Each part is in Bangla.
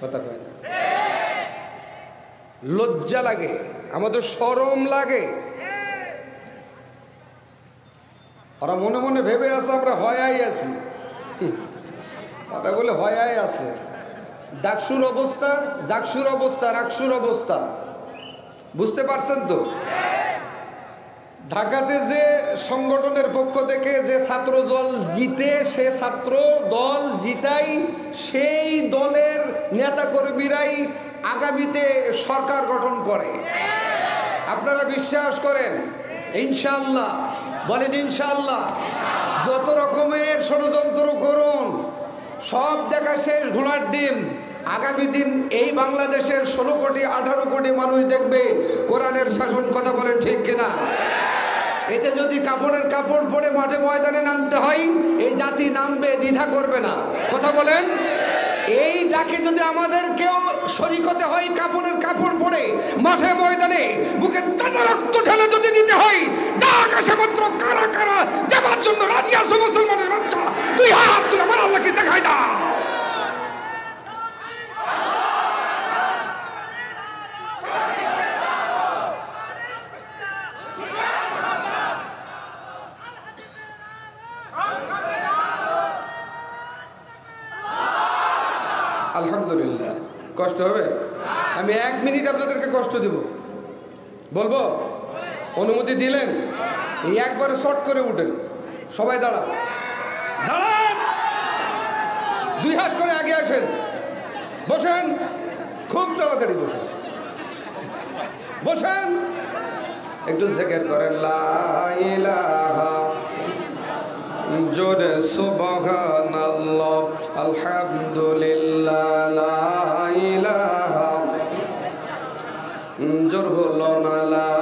কথা কয় না। লজ্জা লাগে, আমাদের শরম লাগে। ওরা মনে মনে ভেবে আছে আমরা হয়াই আছি। ওরা বলে হয়াই আছে। ডাকসুর অবস্থা, জাকসুর অবস্থা, রাকসুর অবস্থা বুঝতে পারছেন তো? ঢাকাতে যে সংগঠনের পক্ষ থেকে যে ছাত্র দল জিতে, সে ছাত্র দল জিতাই, সেই দলের নেতাকর্মীরাই আগামীতে সরকার গঠন করে। আপনারা বিশ্বাস করেন? ইনশাআল্লাহ বলেন ইনশাআল্লাহ। যত রকমের ষড়যন্ত্র করুন, সব দেখা শেষ ঘোড়ার ডিম। আগামী দিন এই বাংলাদেশের 16 কোটি 18 কোটি মানুষ দেখবে কোরআনের শাসন। কথা বলেন ঠিক কিনা? এতে যদি কাপড়ের কাপড় পরে মাঠে ময়দানে নামতে হয়, এই জাতি নামবে, দ্বিধা করবে না। কথা বলেন। এই ডাকে যদি আমাদের কেউ শরীক হতে হয়, কাপড়ের কাপড় পরে মাঠে ময়দানে বুকে তাজা রক্ত ঢেলে যদি দিতে হয়, ডাক আসে মাত্র কারা কারা যাবার জন্য রাজি আছো মুসলমানের বাচ্চা? দুই হাত তুলে আমার আল্লাহকে দেখাই দাও। আলহামদুলিল্লাহ। কষ্ট হবে? আমি 1 মিনিট আপনাদেরকে কষ্ট দিব, বলবো? অনুমতি দিলেন? এই একবারে শর্ট করে উঠেন, সবাই দাঁড়ান, দাঁড়ান, 2 হাত করে আগে আসেন, বসেন, খুব তাড়াতাড়ি বসেন, বসেন, একটু জিকির করেন লা ইলাহা, জোরে সুবহানাল্লাহ, আলহামদুলিল্লাহ, লা ইলাহা, জোর হলো না, লা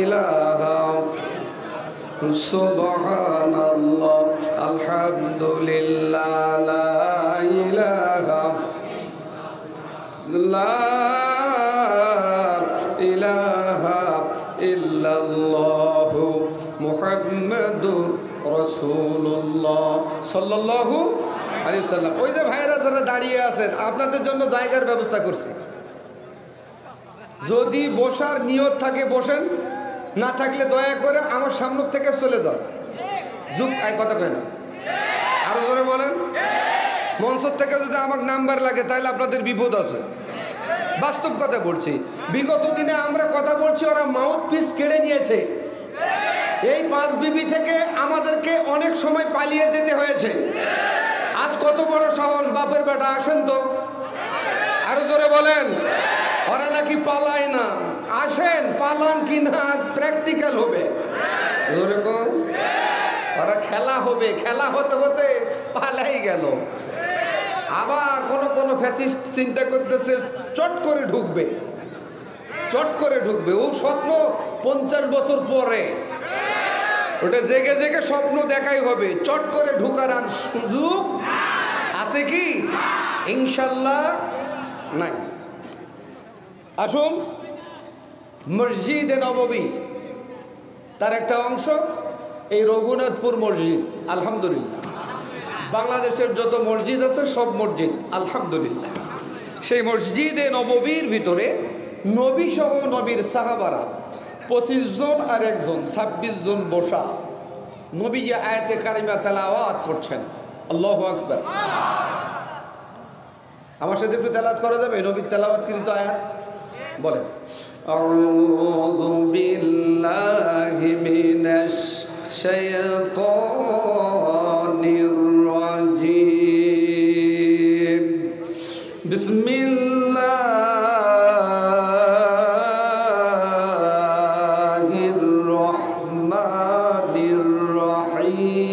ইলাহা, সুবহানাল্লাহ, আলহামদুলিল্লাহ, লা ইলাহা, লা ইলাহা ইল্লাল্লাহু মুহাম্মাদুর রাসূলুল্লাহ সাল্লাল্লাহু আলাইহি ওয়াসাল্লাম। ওই যে ভাইরা যারা দাঁড়িয়ে আছেন, আপনাদের জন্য জায়গার ব্যবস্থা করছি। যদি বসার নিয়ত থাকে বসেন, না থাকলে দয়া করে আমার সামনে থেকে চলে যান। যুগ আই কথা কয় না, আরো জোরে বলেন। মঞ্চ থেকে যদি আমার নাম্বার লাগে তাহলে আপনাদের বিপদ আছে। বাস্তব কথা বলছি, বিগত দিনে আমরা কথা বলছি, ওরা মাউথ পিস কেড়ে নিয়েছে। এই 5 বিবি থেকে আমাদেরকে অনেক সময় পালিয়ে যেতে হয়েছে। আজ কত বড় সাহস বাপের বেটা, আসেন তো, আরো জোরে বলেন। ওরা নাকি পালায় না, আসেন, পালান কি না আজ প্র্যাকটিক্যাল হবে। জোরে কোন? ওরা খেলা হবে, খেলা হতে হতে পালাই গেল। আবার কোন ফ্যাসিস্ট চিন্তা করতেছে চট করে ঢুকবে, চট করে ঢুকবে। ও স্বপ্ন 50 বছর পরে, ওটা জেগে জেগে স্বপ্ন দেখাই হবে। চট করে ঢুকার আর সুযোগ আছে কি? ইনশাল্লাহ নাই। আসুন, মসজিদে নববী তার একটা অংশ এই রঘুনাথপুর মসজিদ। আলহামদুলিল্লাহ, বাংলাদেশের যত মসজিদ আছে সব মসজিদ আলহামদুলিল্লাহ। সেই মসজিদে নববীর ভিতরে নবী সহ নবীর সাহাবারা 25 জন আর একজন 26 জন বসা নবী যে আয়াতে কারিমা তেলাওয়াত করছেন। আল্লাহু আকবার। আমার সাথে একটু তেলাওয়াত করা যাবে নবীর তেলাওয়াতকৃত আয়াত? বলেন, আউযু বিল্লাহি মিনাশ শাইতানির রাজিম, বিসমিল্লাহির রহমানির রহিম,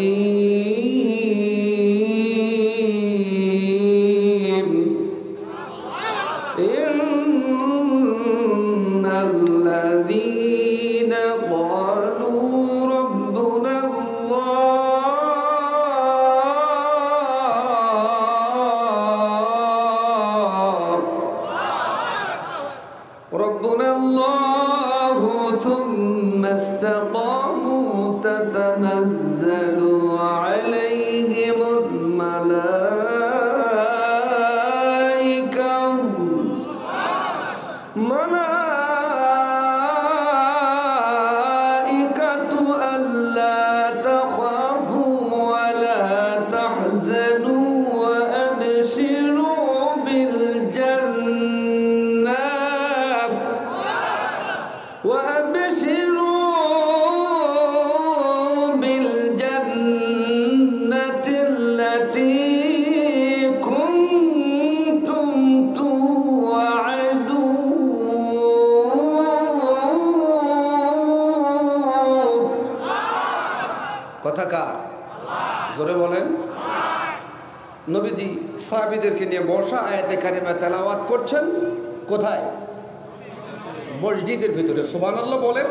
ইন্নাল্লাযীনা ক্বালু রাব্বুনাল্লাহু সুম্মা ইসতাকামু তাতানাজ্জালু আলাইহিমুল মালাইকা মালাইকাতু আল্লা তাখাফু ওয়া লা তাহজানু ওয়া আবশিরু বিল জান্নাহ ওয়া আবশিরু বিল জান্নাতিল্লাতী কথাকার জোরে বলেন। নবীজি সাহাবীদেরকে নিয়ে বসা আয়াতে কারিমা তেলাওয়াত করছেন কোথায়? মসজিদের ভিতরে। সুবহানাল্লাহ বলেন।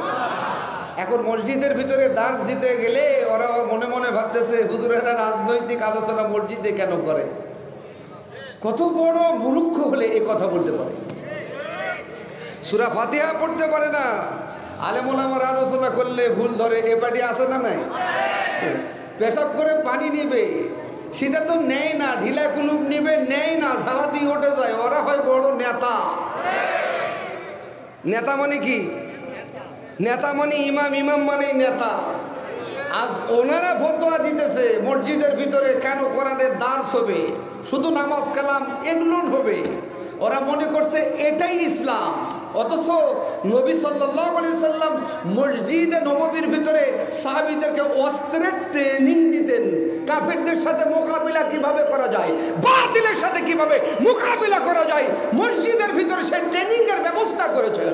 এখন মসজিদের ভিতরে দার্স দিতে গেলে ওরা মনে মনে ভাবতেছে হুজুরেরা রাজনৈতিক আলোচনা মসজিদে কেন করে? কত বড় মূর্খ হলে এই কথা বলতে পারে? সূরা ফাতিহা পড়তে পারে না, আলেম ওলামার আলোচনা করলে ভুল ধরে। এ পার্টি আছে না নাই? পেশাব করে পানি নিবে, সেটা তো নেয় না। ঢিলা কুলুপ নিবে, নেয় না, ঝাড়া দিয়ে উঠে যায়। ওরা হয় বড় নেতা। নেতা মানে কি? নেতা মানে ইমাম, ইমাম মানে নেতা। আজ ওনারা ফতোয়া দিতেছে মসজিদের ভিতরে কেন কোরআনের দার্স হবে, শুধু নামাজ কালাম এগুলো হবে। ওরা মনে করছে এটাই ইসলাম। অথচ নবী সাল্লাল্লাহু আলাইহি সাল্লাম মসজিদে নববীর ভিতরে সাহাবীদেরকে অস্ত্রের ট্রেনিং দিতেন। কাফেরদের সাথে মোকাবিলা কিভাবে করা যায়, বাতিলের সাথে কিভাবে মোকাবিলা করা যায়, মসজিদের ভিতরে সেই ট্রেনিং এর ব্যবস্থা করেছেন।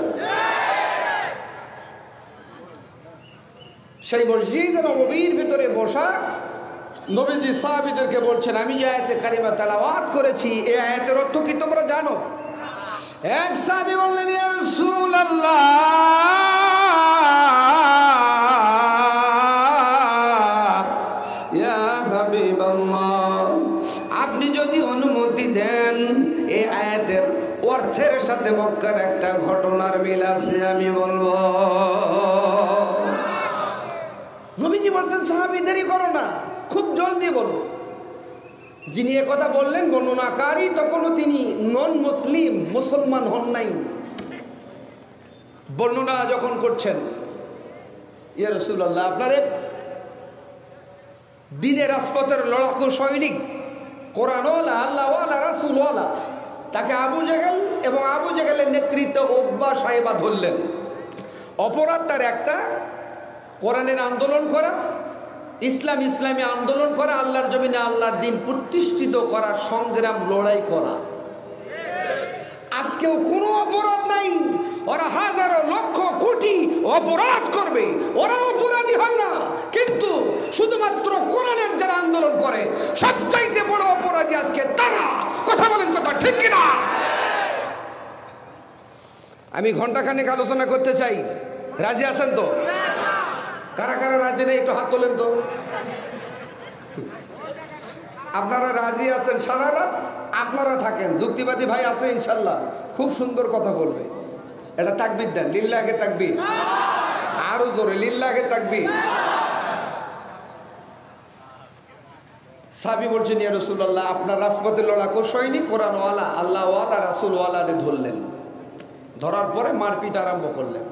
সেই মসজিদে নববীর ভিতরে বসা নবীজি সাহাবীদেরকে বলছেন, আমি যে আয়াতে কারিমা তেলাওয়াত করেছি এই আয়াতের অর্থ কি তোমরা জানো? এক সাহাবী বললেন, ইয়া রাসূলুল্লাহ, ইয়া হাবিবাল্লাহ, আপনি যদি অনুমতি দেন এই আয়াতের অর্থের সাথে মক্কার একটা ঘটনার মিল আছে, আমি বলবো। নবীজি বলছেন, সাহাবী দেরি করো না, খুব জলদি বলো। যিনি কথা বললেন বর্ণনাকারী, তখনও তিনি নন মুসলিম, মুসলমান হন নাই। বর্ণনা যখন করছেন, ইয়া রাসূলুল্লাহ, আপনারে দ্বীনের রাজপথের লড়াকু সৈনিক, কোরআনওয়ালা, আল্লাহওয়ালা, রাসূলওয়ালা, তাকে আবু জেহেল এবং আবু জেহেলের নেতৃত্বে উতবা সাহেবা ধরলেন। অপরাধ তার একটা, কোরআনের আন্দোলন করা, ইসলামী আন্দোলন করা, আল্লাহর জমিনে আল্লাহর দ্বীন প্রতিষ্ঠিত করা, সংগ্রাম, লড়াই করা। আজকেও কোনো অপরাধ নাই। ওরা হাজারো লক্ষ কোটি অপরাধ করবে, ওরা অপরাধী হয় না, কিন্তু শুধুমাত্র কোরআনের যারা আন্দোলন করে সবচাইতে বড় অপরাধী আজকে তারা। কথা বলেন, কথা ঠিক কিনা? আমি ঘন্টাখানেক আলোচনা করতে চাই, রাজি আছেন তো? কারা কারা রাজি নেই একটু হাত তোলেন তো। আপনারা রাজি আছেন? সারা রাত আপনারা থাকেন। যুক্তিবাদী ভাই আছে ইনশাল্লাহ, খুব সুন্দর কথা বলবে। এটা তাকবীর দেন, লিল্লাহে তাকবীর, আরো জোরে লিল্লাহে তাকবীর। সাহাবী বলছেন, ইয়া রাসূলুল্লাহ, আপনার রাজপথে লড়াকু সৈনিক কোরআনওয়ালা, আল্লাহওয়ালা, রাসূলওয়ালাদের ধরলেন। ধরার পরে মারপিট আরম্ভ করলেন।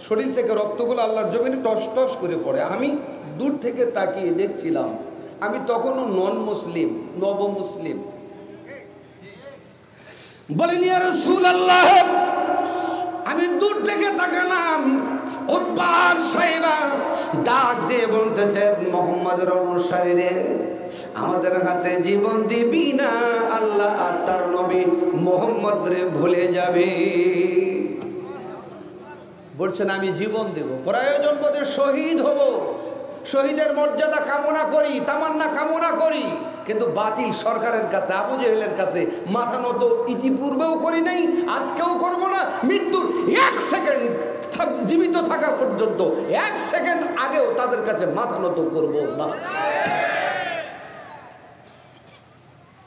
শরীর থেকে রক্তগুলো আল্লাহর জমিনে টস টস করে পড়ে। আমি দূর থেকে তাকিয়ে দেখছিলাম। আমি তখনও নন মুসলিম, নব মুসলিম। বলেন, ইয়া রাসূলুল্লাহ, আমি দূর থেকে তাকালাম। উতবা সাহেবা ডাক দিয়ে বলতেছেন, মুহাম্মদের অনুসারীরে, আমাদের হাতে জীবন দিবি না, আল্লাহ আর তার নবী মুহাম্মদ রে ভুলে যাবে। বলছেন, আমি জীবন দেব, প্রয়োজন বোধে শহীদ হব, শহীদের মর্যাদা কামনা করি, তামান্না কামনা করি, কিন্তু বাতিল সরকারের কাছে, আবু জেহেলের কাছে মাথা নত ইতিপূর্বেও করি নাই, আজকেও করব না। মৃত্যুর 1 সেকেন্ড জীবিত থাকা পর্যন্ত 1 সেকেন্ড আগেও তাদের কাছে মাথা নত করব না।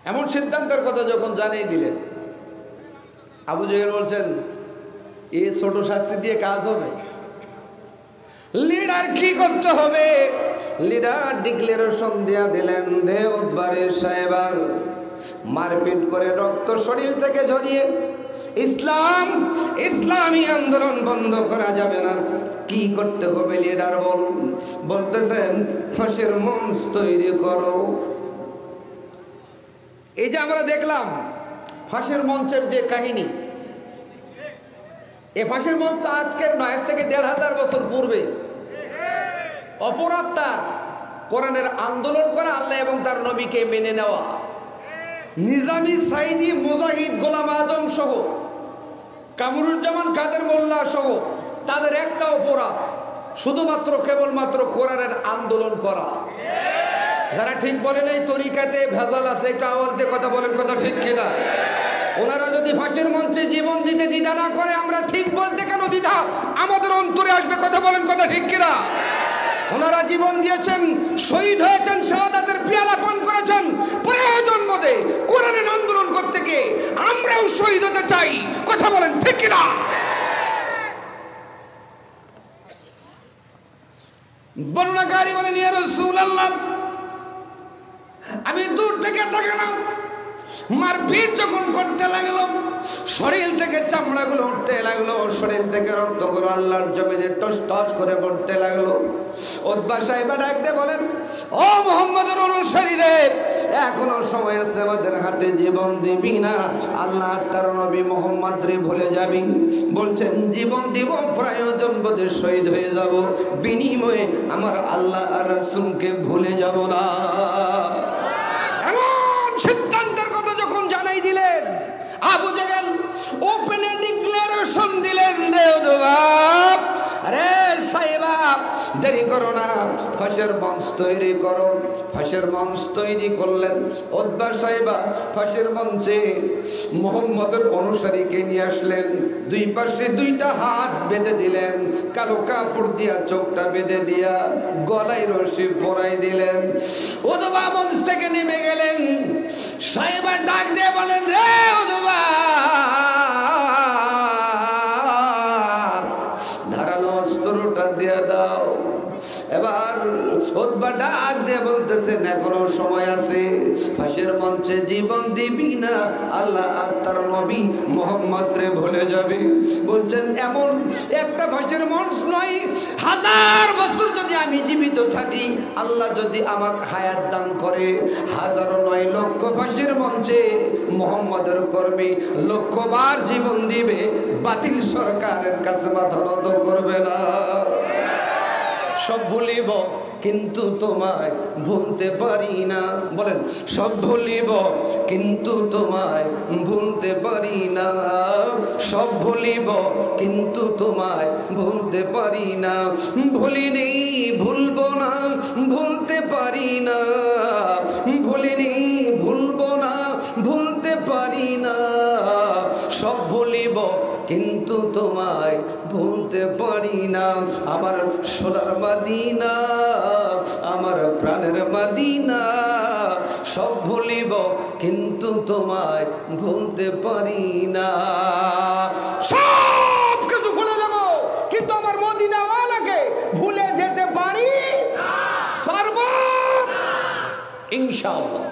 এমন সিদ্ধান্তের কথা যখন জানিয়ে দিলেন, আবু জেহেল বলছেন, এই ছোট শাস্তি দিয়ে কাজ হবে? লিডার কি করতে হবে? লিডার ডিক্লারেশন দিয়া দিলেন, রে উতবা সাহেবা, মারপিট করে রক্ত শরীর থেকে ঝরিয়ে ইসলামী আন্দোলন বন্ধ করা যাবে না। কি করতে হবে লিডার বলুন? বলতেছেন ফাঁসির মঞ্চ তৈরি করো। এই যে আমরা দেখলাম ফাঁসির মঞ্চের যে কাহিনী, এ ফাঁসির মঞ্চ আজকের নয়, আজ থেকে ১৫০০ বছর পূর্বে। অপরাধ তার কোরআনের আন্দোলন করা, আল্লাহ এবং তার নবীকে মেনে নেওয়া। নিজামী, সাইদি, মুজাহিদ, গোলাম আজম সহ, কামরুজ্জামান কাদের মোল্লা সহ তাদের একটা অপরাধ, শুধুমাত্র কেবলমাত্র কোরআনের আন্দোলন করা। যারা ঠিক বলেন এই তরিকাতে ভেজাল আছে, একটা আওয়াজ দিয়ে কথা বলেন, কথা ঠিক কিনা? ওনারা যদি ফাঁসির মঞ্চে জীবন দিতে দ্বিধা না করে, আমরা ঠিক বলতে কেন দ্বিধা আমাদের অন্তরে আসবে? কথা বলেন, কথা ঠিক কিনা? ওনারা জীবন দিয়েছেন, শহীদ হয়েছেন, শাহাদাতের পেয়ালা পান করেছেন, প্রয়োজন বোধে কোরআনের আন্দোলন করতে গিয়ে আমরাও শহীদ হতে চাই। কথা বলেন, ঠিক কিনা? বর্ণনাকারী বলেন, ইয়া রাসূলুল্লাহ, আমি দূর থেকে তাকালাম, মারপিট যখন করতে লাগলো, শরীর থেকে চামড়াগুলো উঠতে লাগলো, শরীর থেকে রক্তগুলো আল্লাহর জমিনে টস টস করে পড়তে লাগলো। উতবা সাহেব ডাকতে বলেন, ও মুহাম্মদের অনুসারীরে, এখনো সময় আছে, আমাদের হাতে জীবন দিবি না? আল্লাহ তার নবী মুহাম্মদ রে ভুলে যাবি? বলছেন জীবন দিব, প্রয়োজন বোধে শহীদ হয়ে যাব, বিনিময়ে আমার আল্লাহ আর রাসূলকে ভুলে যাব না। এমন সিদ্ধান্তের কথা যখন জানাই দিলেন, আবু জেহেল ওপেনে ডিক্লারেশন দিলেন, রে উতবা, আরে সাহেবা, দেরি করো না, ফাঁসের মঞ্চ তৈরি করো। ফাঁসের মঞ্চ তৈরি করলেন। উতবা সাহেবা ফাঁসের মঞ্চে মুহাম্মদের অনুসারীকে নিয়ে আসলেন, দুই পাশে দুইটা হাত বেঁধে দিলেন, কালো কাপড় দিয়া চোখটা বেঁধে দিয়া গলায় রশি পরাই দিলেন। উতবা মঞ্চ থেকে নেমে গেলেন। সাহেবা ডাক দিয়ে বলেন, রে উতবা, ধারালো অস্ত্রটা দিয়ে দাও। এবার উতবা ডাক দিয়ে বলতেছেন, এখনো সময় আছে, ফাঁসির মঞ্চে জীবন দিবি না, আল্লাহ আর তার নবী মুহাম্মদ রে ভুলে যাবি। বলছেন এমন একটা ফাঁসির মঞ্চ নয়, 1000 বছর যদি আমি জীবিত থাকি, আল্লাহ যদি আমাকে হায়াত দান করে, 1000 নয়, লক্ষ ফাঁসির মঞ্চে মুহাম্মদের কর্মী লক্ষবার জীবন দিবে, বাতিল সরকারের কাছে মাথা নত করবে না। সব ভুলিব কিন্তু তোমায় ভুলতে পারি না। বলেন, সব ভুলিব কিন্তু তোমায় ভুলতে পারি না, সব ভুলিব কিন্তু তোমায় ভুলতে পারি না, ভুলিনি ভুলবো না, ভুলতে পারি না, ভুলিনি ভুলবো না, ভুলতে পারি না, সব ভুলিব কিন্তু তোমায় ভুলতে পারি না। আমার সোনার মদিনা, আমার প্রাণের মদিনা, সব ভুলিব কিন্তু তোমায় ভুলতে পারি না। সব কিছু ভুলে যাব, কিন্তু আমার মদিনাওয়ালাকে ভুলে যেতে পারি পারবো ইনশাআল্লাহ।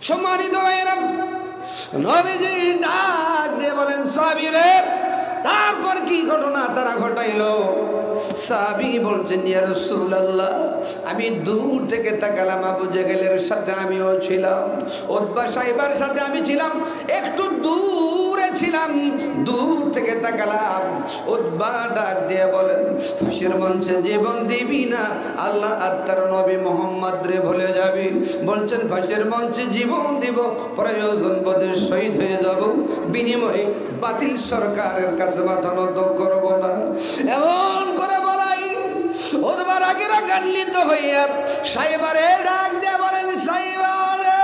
সম্মানিত ভাইরা, নবীজি ডাক দিয়ে বলেন, সাহাবীরে, তারপর কি ঘটনা তারা ঘটাইলো? সাহাবী বলছেন, ইয়া রাসূলুল্লাহ, আমি দূর থেকে তাকালাম, আবু জেহেলের সাথে আমিও ছিলাম, উতবা সাহেবের সাথে আমি ছিলাম, একটু দূরে ছিলাম, দূর থেকে তাকালাম। উতবা ডাক দিয়ে বলেন, ফাঁসির মঞ্চে জীবন দিবি না, আল্লাহ আর তার নবী মুহাম্মদ রে ভুলে যাবি। বলছেন ফাঁসির মঞ্চে জীবন দিব, প্রয়োজন বোধে শহীদ হয়ে যাব, বিনিময়ে বাতিল সরকারের কাছে মাথা নত করব না। এমন করে বলাই উতবা রাগে রাগান্বিত হইয়া সাহেবারে ডাক দিয়ে বলেন, সাহেবারে,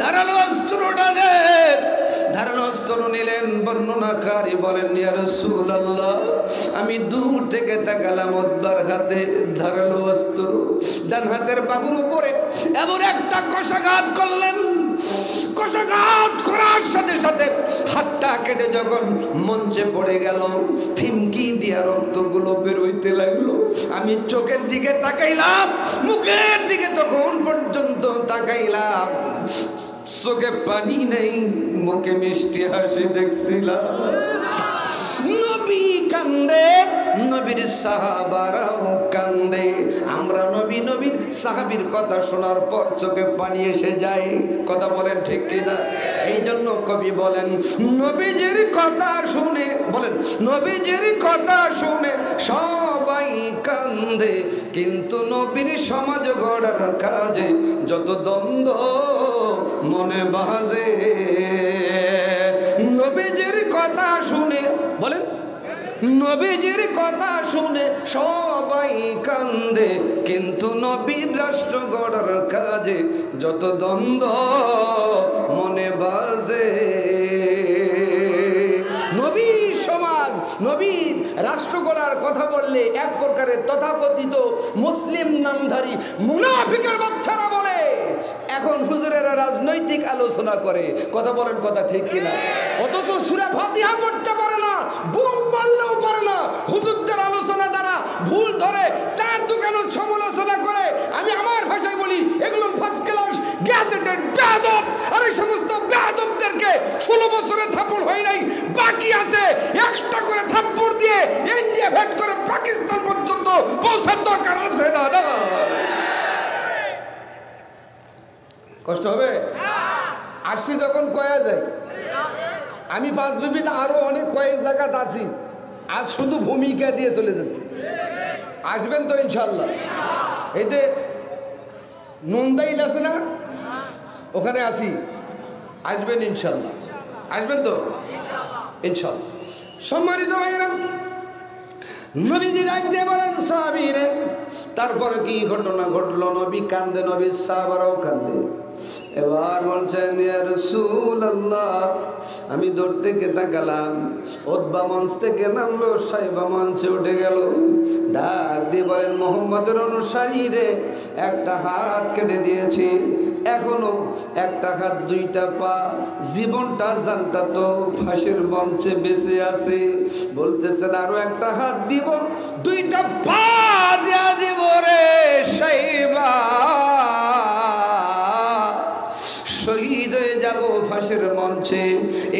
ধারালো অস্ত্রটা নে। ধারালো অস্ত্র নিলেন। বর্ণনাকারী বলেন, ইয়া রাসূলুল্লাহ, আমি দূর থেকে তাকালাম, উতবার হাতে ধারালো অস্ত্র, ডান হাতের বাহুর উপরে এমন একটা কষাঘাত করলেন, কষাঘাত করার সাথে সাথে হাতটা কেটে যখন মঞ্চে পড়ে গেল, থিমকি দিয়া রক্তগুলো বেরোইতে লাগলো। আমি চোখের দিকে তাকাইলাম, মুখের দিকে তখন পর্যন্ত তাকাইলাম, চোখে পানি নেই, মুখে মিষ্টি হাসি দেখছিলাম। নবী কান্দে, নবীর সাহাবারাও কান্দে। আমরা নবীর সাহাবীর কথা শোনার পর চোখে পানি এসে যায়। কথা বলেন ঠিক কিনা? এই জন্য কবি বলেন, নবীজির কথা শুনে, বলেন নবীজির কথা শুনে সবাই কান্দে, কিন্তু নবীর সমাজ গড়ার কাজে যত দ্বন্দ্ব মনে বাজে। নবীজির কথা শুনে, বলেন নবীজির কথা শুনে সবাই কান্দে, কিন্তু নবীর রাষ্ট্র গড়ার কাজে যত দ্বন্দ্ব মনে বাজে। নবীর সমাজ, নবীর রাষ্ট্র গড়ার কথা বললে এক প্রকারের তথাকথিত মুসলিম নামধারী মুনাফিকের বাচ্চারা বলে এখন হুজুরেরা রাজনৈতিক আলোচনা করে। কথা বলেন, কথা ঠিক কিনা? অথচ সূরা ফাতিহা পড়তে পারে না, বুম মারলেও পারে না। হুজুরদের আলোচনা দ্বারা ভুল ধরে চার দোকানের সমালোচনা করে। আমি আমার ভাষায় বলি, এগুলো ফার্স্ট ক্লাস গ্যাজেটেড বেয়াদব। আর এই সমস্ত বেয়াদবদেরকে 16 বছরে থাপ্পড় হয় নাই, বাকি আছে একটা করে থাপ্পড় দিয়ে ইন্ডিয়া ভেদ করে পাকিস্তান পর্যন্ত পৌঁছার দরকার আছে না? কষ্ট হবে? আসছি তখন কয়া যায়। আমি পাঁচ বিবিধ আরো অনেক কয়েক জায়গাত আছি, আজ শুধু ভূমিকা দিয়ে চলে যাচ্ছি। আসবেন তো ইনশাল্লাহ? এই যে নন্দাইল আছে না, ওখানে আছি, আসবেন ইনশাল্লাহ? আসবেন তো ইনশাল্লাহ? সম্মানিত ভাইয়েরা, নবীজি ডাক দিয়ে বলেন সাহাবীরে, তারপরে কি ঘটনা ঘটলো? নবী কান্দে, নবীর সাহাবারাও কান্দে। এবার বলছেন, ইয়া রাসূলুল্লাহ, আমি দূর থেকে তাকালাম, উতবা মঞ্চ থেকে নামলো, সাইবা মঞ্চে উঠে গেল। ডাক দিয়ে বলেন, মুহাম্মদের অনুসারী রে, একটা হাত কেটে দিয়েছি, এখনো একটা হাত, দুইটা পা, জীবনটা জানতা তো ফাঁসির মঞ্চে বেঁচে আছে। বলতেছেন আরো একটা হাত দিব, দুইটা পা দিয়া দিব রে সাইবা, শহীদ হয়ে যাব ফাঁসির মঞ্চে।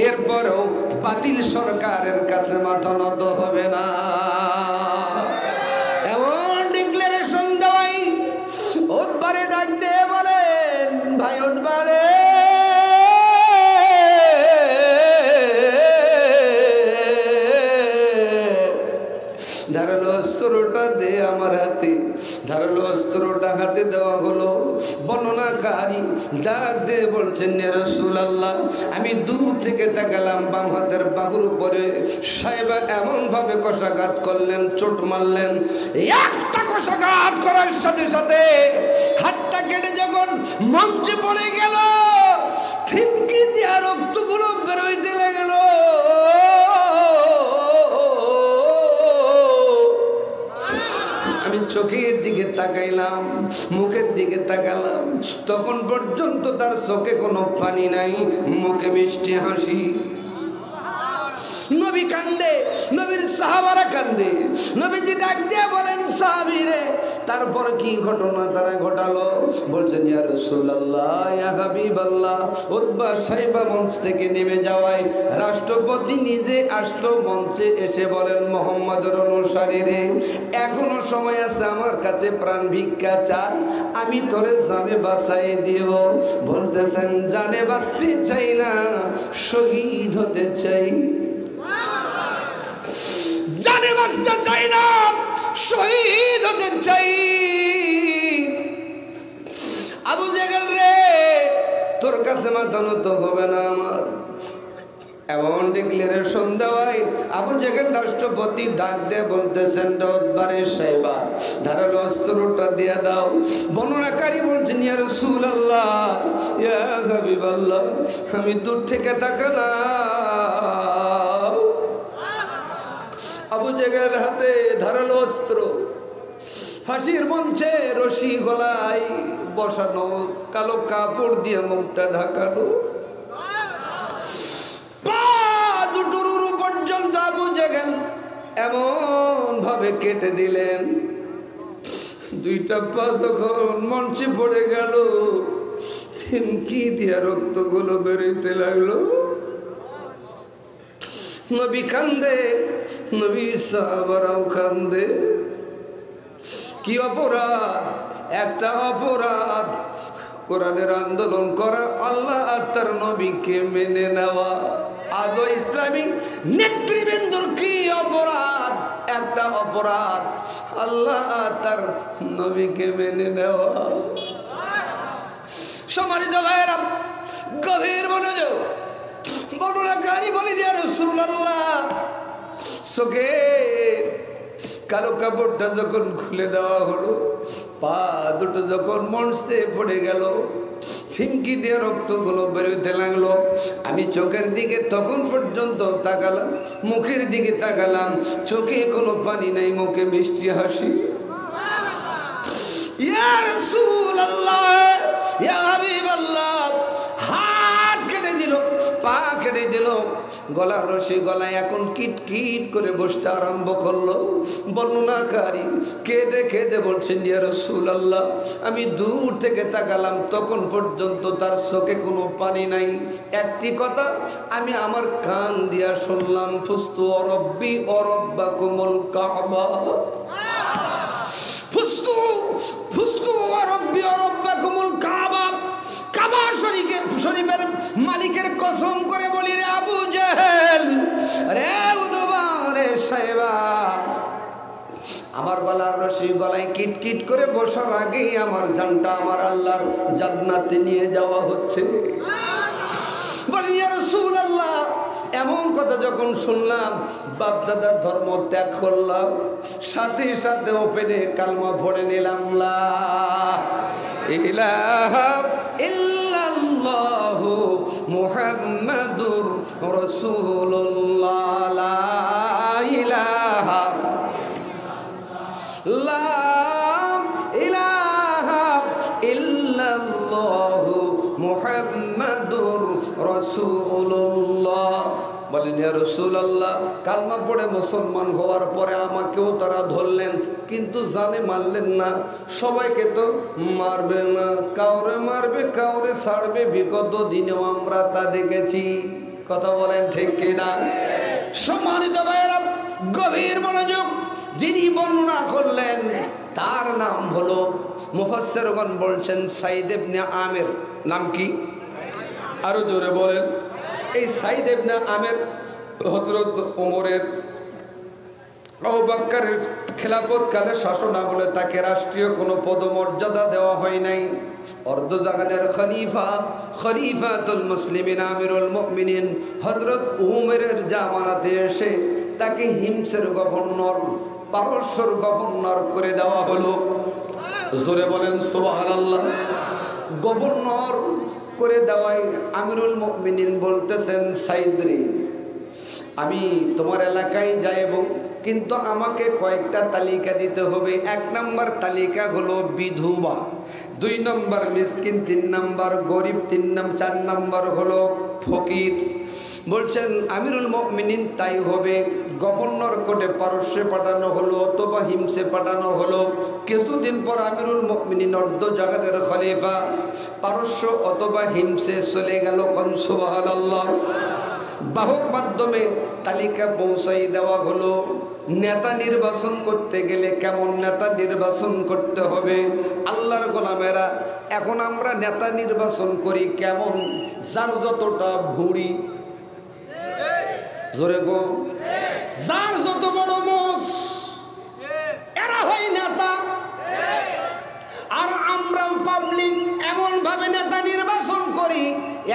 এরপরেও বাতিল সরকারের কাছে মাথা নত হবে না। এমন ডিক্লারেশন দেওয়াই উতবারে ডাক দিয়ে বলেন, ভাই উতবারে, ধারালো অস্ত্রটা দে আমার হাতে। ধারালো অস্ত্রটা হাতে দেওয়া হলো। বর্ণনাকারী ডাক দিয়ে বলছেন, ইয়া রাসূলুল্লাহ, আমি দূর থেকে তাকালাম, বাম হাতের বাহুর উপরে সাহেবা এমন ভাবে কষাঘাত করলেন, চোট মারলেন, একটা কষাঘাত করার সাথে সাথে হাতটা কেটে যখন মঞ্চে পড়ে গেল, থিমকি দিয়া রক্তগুলো বেরোইতে লাগলো। আমি চোখের দিকে তাকাইলাম, মুখের দিকে তাকালাম, তখন পর্যন্ত তার চোখে কোনো পানি নাই, মুখে মিষ্টি হাসি। নবী কান্দে, নবীর সাহাবারা কান্দে। নবীজি ডাক দিয়ে বলেন, সাহাবীরে, তারপর কি ঘটনা তারা ঘটালো? বলছেন, ইয়া রাসূলুল্লাহ, ইয়া হাবিবাল্লাহ, উতবা সাইবা মঞ্চ থেকে নেমে যাওয়ায় রাষ্ট্রপতি নিজে আসলো মঞ্চে, এসে বলেন, মুহাম্মদের অনুসারীরে, এখনো সময় আছে, আমার কাছে প্রাণ ভিক্ষা চা, আমি তোরে জানে বাঁচাই দিব। বলতেছেন, জানে বাঁচতে চাই না, শহীদ হতে চাই। জানে বাঁচতে চাই না, শহীদ হতে চাই। আবু জেহেল রে, তোর কাছে মাথা নত হবে না আমার। এমন ডিক্লারেশন দেওয়ায় আবু জেহেল রাষ্ট্রপতি ডাক দিয়ে বলতেছেন, উতবারে সাইবা, ধারালো অস্ত্রটা দিয়ে দাও। বর্ণনাকারী বলছেন, ইয়া রাসূলুল্লাহ, ইয়া হাবিবাল্লাহ, আমি দূর থেকে তাকালাম, আবু জেহেল হাতে ধারালো অস্ত্র, ফাঁসির মঞ্চে রশি গলায় বসানো, কালো কাপড় দিয়ে মুখটা ঢাকানো, পা দুটোর পর্যন্ত আবু জেহেল এমন ভাবে কেটে দিলেন, দুইটা পা যখন মঞ্চে পড়ে গেল থিমকি দিয়া রক্তগুলো বেরোতে লাগলো। নবী কান্দে, নবী সাহাবারাও কান্দে। কি অপরাধ? একটা অপরাধ কোরআনের আন্দোলন করা, আল্লাহ আর তার নবীকে মেনে নেওয়া। আজও ইসলামী নেতৃবৃন্দর কি অপরাধ? একটা অপরাধ আল্লাহ আর তার নবীকে মেনে নেওয়া। সম্মানিত ভাইয়েরা, গভীর মনোযোগ, বর্ণনাকারী বলেন ইয়া রাসূলুল্লাহ, চোখে কালো কাপড়টা যখন খুলে দেওয়া হলো, পা দুটো যখন মঞ্চে পড়ে গেল, থিমকি দিয়ে রক্তগুলো বেরোতে লাগলো, আমি চোখের দিকে তখন পর্যন্ত তাকালাম, মুখের দিকে তাকালাম, চোখে কোনো পানি নাই, মুখে মিষ্টি হাসি। ইয়া রাসূলুল্লাহ, ইয়া হাবিবাল্লাহ, হাত কেটে দিল, পা কেটে দিল, গলার রশি গলায় এখন কিট কিট করে বসতে আরম্ভ করলো। বর্ণনাকারী কেঁদে কেঁদে বলছেন ইয়া রাসূলুল্লাহ, আমি দূর থেকে তাকালাম, তখন পর্যন্ত তার চোখে কোনো পানি নাই। একটি কথা আমি আমার কান দিয়া শুনলাম, ফুস্তু অরব্বি অরব্বাকুমুল কাবা, ফুস্তু ফুস্তু অরব্বি অরব্বাকুমুল কাবা। কাবা শরীফের মালিকের কসম করে বলি রে আবু জেহেল, রে উদবা, রে সাইবা, আমার গলার রশি গলায় কিট কিট করে বসার আগেই আমার জানটা আমার আল্লাহর জান্নাতে নিয়ে যাওয়া হচ্ছে। বলি ইয়া রাসূলুল্লাহ, এমন কথা যখন শুনলাম, বাপ দাদার ধর্ম ত্যাগ করলাম, সাথে সাথে ওপেনে কালমা পড়ে নিলাম, লা ইলাহা ইল্লাল্লাহু মুহাম্মাদুর রাসূলুল্লাহ, লা ইলাহা লা ইলাহা ইল্লাল্লাহু মুহাম্মাদুর রাসূলুল্লাহ। বলেন ইয়া রাসূলুল্লাহ, কালমা পড়ে মুসলমান হওয়ার পরে আমাকেও তারা ধরলেন, কিন্তু জানে মারলেন না। সবাইকে তো মারবে না, কাউরে মারবে, কাউরে ছাড়বে, বিগত দিনেও আমরা তা দেখেছি। কথা বলেন ঠিক কিনা? সম্মানিত ভাইয়েরা, গভীর মনোযোগ, যিনি বর্ণনা করলেন তার নাম হলো, মুফাসসিরগণ বলছেন সাইদ ইবনে আমের। নাম কি? আরো জোরে বলেন। এই সাইদ ইবনে আমের হযরত ওমরের, আবু বকরের খেলাফতকালে শাসন আমলে তাকে রাষ্ট্রীয় কোনো পদমর্যাদা দেওয়া হয় নাই। অর্ধজাগানের খলিফা, খলিফাতুল মুসলিমিন, আমিরুল মুমিনিন হযরত উমরের জামানাতে এসে তাকে হিমসের গভর্নর, পারস্যর গভর্নর করে দেওয়া হলো। জোরে বলেন সুবহানাল্লাহ। গভর্নর করে দেওয়ায় আমিরুল মুমিনিন বলতেছেন, সাইদ রে, আমি তোমার এলাকায় যাইব, কিন্তু আমাকে কয়েকটা তালিকা দিতে হবে। 1 নম্বর তালিকা হলো বিধবা, 2 নম্বর মিসকিন, 3 নম্বর গরিব, 4 নম্বর হলো ফকির। বলছেন আমিরুল মুমিনিন তাই হবে। গভর্নর কোর্টে পারস্যে পাঠানো হলো অথবা হিমসে পাঠানো হলো। কিছুদিন পর আমিরুল মুমিনিন অর্ধজাগানের খলিফা পারস্য অথবা হিমসে চলে গেল। কোন সুবহানাল্লাহ। বাহক মাধ্যমে তালিকা পৌঁছাই দেওয়া হলো। নেতা নির্বাচন করতে গেলে কেমন নেতা নির্বাচন করতে হবে? আল্লাহর গোলামেরা, এখন আমরা নেতা নির্বাচন করি কেমন? যার যতটা ভুঁড়ি, জোরে গো, যার যত বড় মোষ, এরা হয় নেতা। আর আমরাও পাবলিক এমন ভাবে নেতা নির্বাচন করি,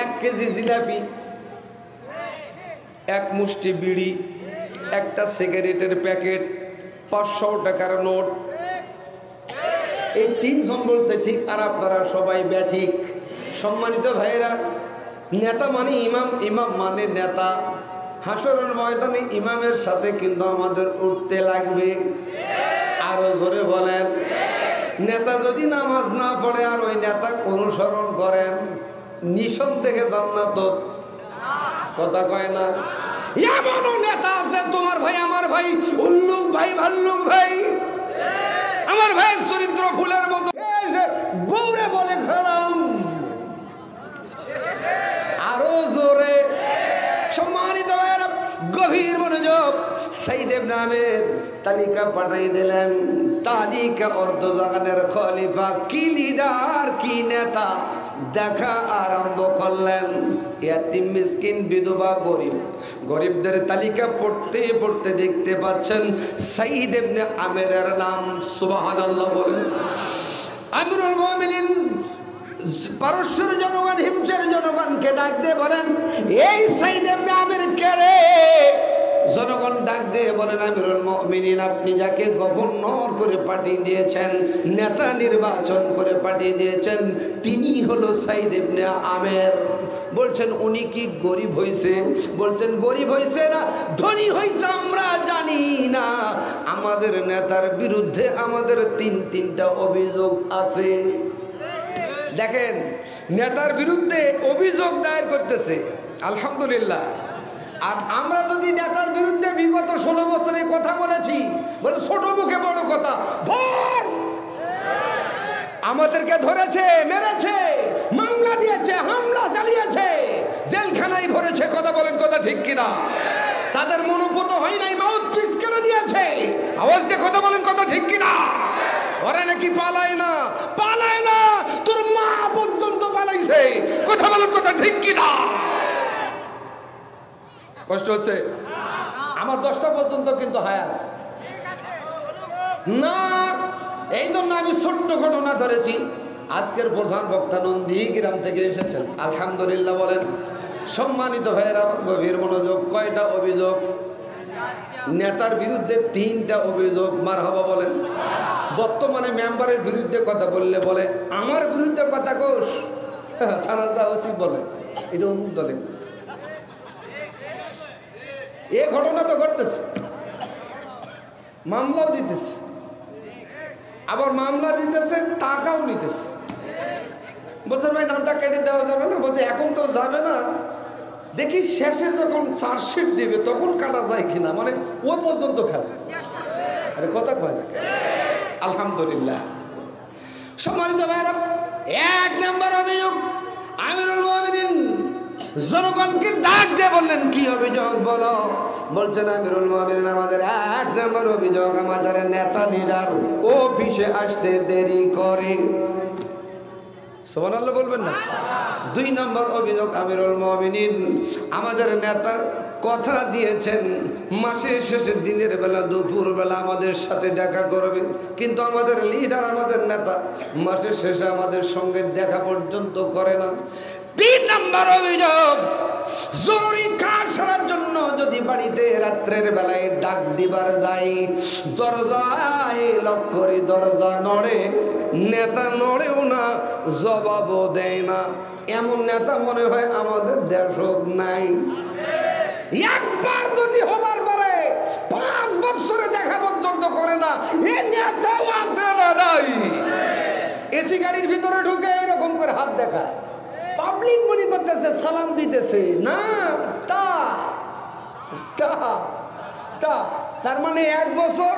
1 কেজি জিলাপি, 1 মুষ্টি বিড়ি, একটা সিগারেটের প্যাকেট, 500 টাকার নোট। এই 3 জন বলছে ঠিক, আর আপনারা সবাই ব্যাঠিক। সম্মানিত ভাইয়েরা, নেতা মানে ইমাম, ইমাম মানে নেতা। হাসরের ময়দানে ইমামের সাথে কিন্তু আমাদের উঠতে লাগবে। আরো জোরে বলেন। নেতা যদি নামাজ না পড়ে আর ওই নেতা অনুসরণ করেন, নিঃসন্দেহে জান্নাত। কথা কয় না? এমনও নেতা আছে তোমার ভাই আমার ভাই উল্লুক ভাই ভাল্লুক ভাই, আমার ভাই চরিত্র ফুলের মতো, বউরে বলে খেলাম। আরো জোরে। সম্মানিত ভাইয়েরা, গভীর মনোযোগ। সাইদ ইবনে আমের তালিকা পাঠাই দিলেন। তালিকা অর্ধজাহানের খলিফা, কি লিডার, কি নেতা দেখা আরম্ভ করলেন। ইয়াতিম মিসকিন বিধবা গরিব, গরিবদের তালিকা পড়তে পড়তে দেখতে পাচ্ছেন সাইদ ইবনে আমেরের নাম। সুবহানাল্লাহ বলেন। আমিরুল মুমিনিন পারস্যের জনগণ, হিমসের জনগণকে ডাক দিয়ে বলেন, এই সাইদ ইবনে আমের কে রে? জনগণ ডাক দিয়ে বলেন, আমিরুল মুমিনিন, আপনি যাকে গভর্নর করে পাঠিয়ে দিয়েছেন, নেতা নির্বাচন করে পাঠিয়ে দিয়েছেন, তিনি হলো সাইদ ইবনে আমের। বলছেন উনি কি গরিব হয়েছে? বলছেন গরিব হয়েছে না ধনী হয়েছে আমরা জানি না, আমাদের নেতার বিরুদ্ধে আমাদের তিনটা অভিযোগ আছে। দেখেন, নেতার বিরুদ্ধে অভিযোগ দায়ের করতেছে, আলহামদুলিল্লাহ। আর আমরা যদি নেতার বিরুদ্ধে বিগত 16 বছরে কথা বলেছি, বলে ছোট মুখে বড় কথা, ধর, আমাদেরকে ধরেছে, মেরেছে, মামলা দিয়েছে, হামলা চালিয়েছে, জেলখানায় ভরেছে। কথা বলেন, কথা ঠিক কিনা? তাদের মনোপুত হয় নাই, মাউথ পিস কেন দিয়েছে? আওয়াজ দিয়ে কথা বলেন, কথা ঠিক কিনা? ওরা নাকি পালায় না, পালায় না, তোর মা পর্যন্ত পালাইছে। কথা বলেন, কথা ঠিক কিনা? কষ্ট হচ্ছে? আমার 10টা পর্যন্ত কিন্তু হায়াত না, এই জন্য আমি ছোট্ট ঘটনা ধরেছি। আজকের প্রধান বক্তা নন্দীগ্রাম থেকে এসেছেন, আলহামদুলিল্লাহ বলেন। সম্মানিত ভাইয়েরা, গভীর মনোযোগ। কয়টা অভিযোগ? নেতার বিরুদ্ধে 3টা অভিযোগ। মারহাবা বলেন। বর্তমানে মেম্বারের বিরুদ্ধে কথা বললে বলে আমার বিরুদ্ধে কথা কোষ, থানা যা উচিত বলে, এটা অমুক দলে। এ ঘটনা তো ঘটতেছে, মামলাও দিতেছে, আবার মামলা দিতেছে, টাকাও নিতেছে। বলছে ভাই নামটা কেটে দেওয়া যাবে না? বলছে এখন তো যাবে না, দেখি শেষে যখন চার্জশিট দিবে তখন কাটা যায় কিনা, মানে ও পর্যন্ত খাবে। আরে কথা কয় না। আলহামদুলিল্লাহ। সম্মানিত ভাইরা, 1 নম্বর অভিযোগ, আমিরুল মুমিনিন জনগণকে ডাক দিয়ে বললেন, কি অভিযোগ বলো? বলছেন আমিরুল মুমিনিন, আমাদের 1 নম্বর অভিযোগ, আমাদের নেতা লিডার অফিসে আসতে দেরি করে। সুবহানাল্লাহ বলবেন না? 2 নম্বর অভিযোগ, আমিরুল মুমিনিন, আমাদের নেতা কথা দিয়েছেন মাসের শেষে দিনের বেলা দুপুর বেলা আমাদের সাথে দেখা করবে, কিন্তু আমাদের লিডার, আমাদের নেতা মাসের শেষে আমাদের সঙ্গে দেখা পর্যন্ত করে না। 3 নম্বর অভিযোগ, জরুরি কাজ সারার জন্য যদি বাড়িতে রাত্রের বেলায় ডাক দিবার যাই, দরজায় লক করে দরজা নড়ে, নেতা নড়েও না, জবাবও দেয় না। এমন নেতা মনে হয় আমাদের দেশও নাই। একবার যদি হবার পরে 5 বছরে দেখা পর্যন্ত করে না, এ নেতাও আছে না নাই? এসি গাড়ির ভিতরে ঢুকে এরকম করে হাত দেখায়, পাবলিক মনে করতেছে সালাম দিতেছে, না, তার মানে 1 বছর,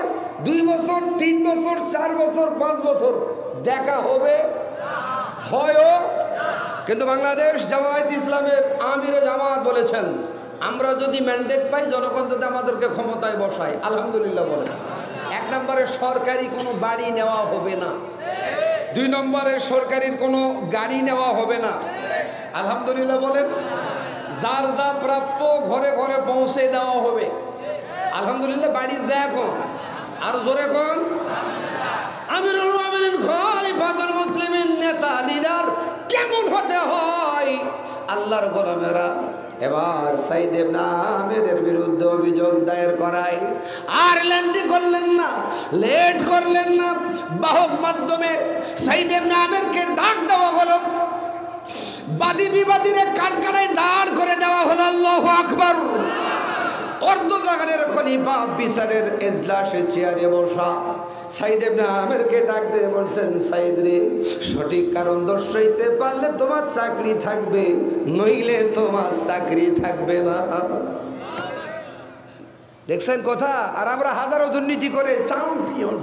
2 বছর, 3 বছর, 4 বছর, 5 বছর দেখা হবে, হয়ও। কিন্তু বাংলাদেশ জামায়াত ইসলামের আমিরে জামাত বলেছেন, আমরা যদি ম্যান্ডেট পাই, জনগণ যদি আমাদেরকে ক্ষমতায় বসায়, আলহামদুলিল্লাহ বলেন। 1 নম্বরে সরকারি কোনো বাড়ি নেওয়া হবে না, 2 নম্বরে সরকারির কোনো গাড়ি নেওয়া হবে না, আলহামদুলিল্লাহ বলেন। যার যা প্রাপ্য ঘরে ঘরে পৌঁছে দেওয়া হবে, আলহামদুলিল্লাহ। বাড়ি যায় কোন, আর জোরে কোন? আমিরুল মুমিনিন খলিফাতুল মুসলিমিন, নেতা লিডার কেমন হতে হয়? আল্লাহর গোলামেরা এবার সাইদ ইবনে আমেরের বিরুদ্ধে অভিযোগ দায়ের করায়। আর লেন্দি করলেন না, লেট করলেন না, বাহক মাধ্যমে সাইদ ইবনে আমেরকে ডাক দেওয়া হলো, বাদী বিবাদীরে কাঠগড়ায় দাঁড় করে দেওয়া হলো। আল্লাহু আকবার। অর্ধজাহানের খলিফা বিচারের এজলাসে চেয়ারে বসা সাইদ ইবনে আমেরকে ডাক দিয়ে বলছেন, সাইদ রে, সঠিক কারণ দর্শাইতে পারলে তোমার চাকরি থাকবে, নইলে তোমার চাকরি থাকবে না। দেখছেন কথা? আর আমরা হাজারো দুর্নীতি করে চ্যাম্পিয়ন,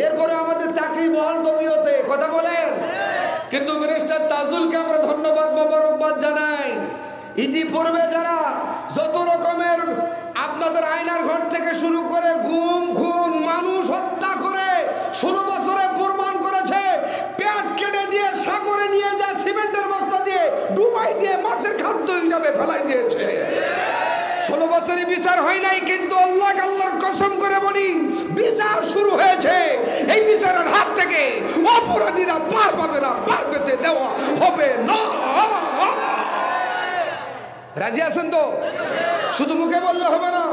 এরপরে আমাদের চাকরি বহাল দবিয়তে, কথা বলেন। কিন্তু মিনিস্টার তাজুলকে আমরা ধন্যবাদ মোবারকবাদ জানাই। ইতিপূর্বে যারা যত রকমের আপনাদের আয়নার ঘর থেকে শুরু করে গুম খুন মানুষ হত্যা করে 16 বছরে প্রমাণ করেছে, পেট কেটে দিয়ে সাগরে নিয়ে যায় সিমেন্টের বস্তা দিয়ে ডুবাই দিয়ে মাছের খাদ্য হিসাবে ফেলাই দিয়েছে। 16 বছরে বিচার হয় নাই, কিন্তু আল্লাহর কসম করে বলি বিচার শুরু হয়েছে। এই বিচারের হাত থেকে অপরাধীরা পার পাবে না, পার পেতে দেওয়া হবে না। রাজি আছেন তো? শুধু মুখে বললে হবে না,